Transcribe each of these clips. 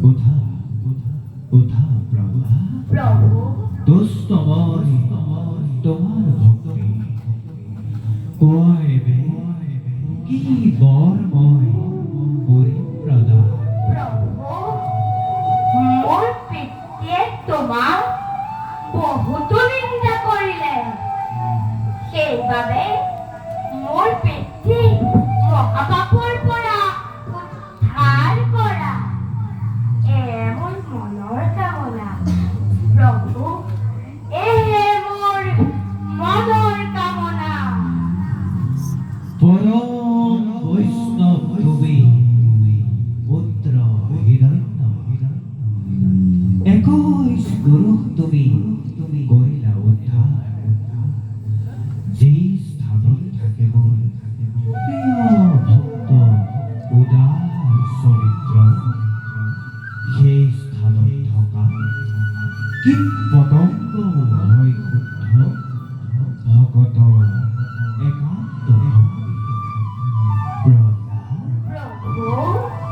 কোথা কোথা প্রভু প্রভু দুস্তময় তোমার ভক্তি কয়বে কি বরময় পরিপ্রদা প্রভু মোর পিতৃয়ে তোমার বহুত নিন্দা করিলেন সেইবাবে মোর পিতৃ মহাপাপৰ পৰা উদ্ধাৰ কৰা এমন মনৰ কামনা প্ৰভু মোৰ মনৰ কামনা পরম বৈষ্ণব তুমি পুত্র হিরণ্য 21 গুরু তুমি করিলা উদ্ধার যে স্থানত থাকে মোর প্রিয় ভক্ত উদার চরিত্র সেই স্থানত থকা কীট পতংগ হয় শুদ্ধ ভকত একান্ত ভক্তি প্রভু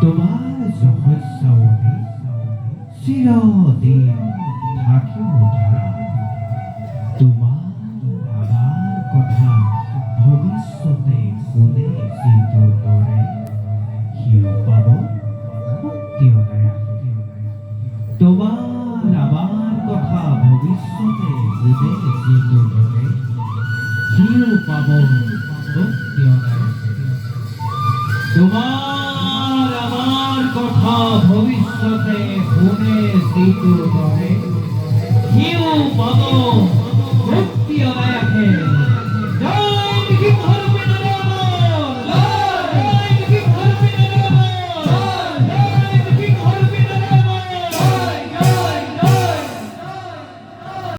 তোমার যশস্যাবধি চিরদিন থাকিব ধৰা তোমাৰ আবাৰ কথা ভৱিষ্যতে শুনে যিটো দৰে সিও পাব মুক্তি অনায়াস তোমাৰ আবাৰ কথা ভৱিষ্যতে শুনে যিটো দৰে সিও পাব মুক্তি অনায়াস তোমাৰ আমাৰ কথা ভবিষ্যতে শুনে যিটো দৰে সিও পাব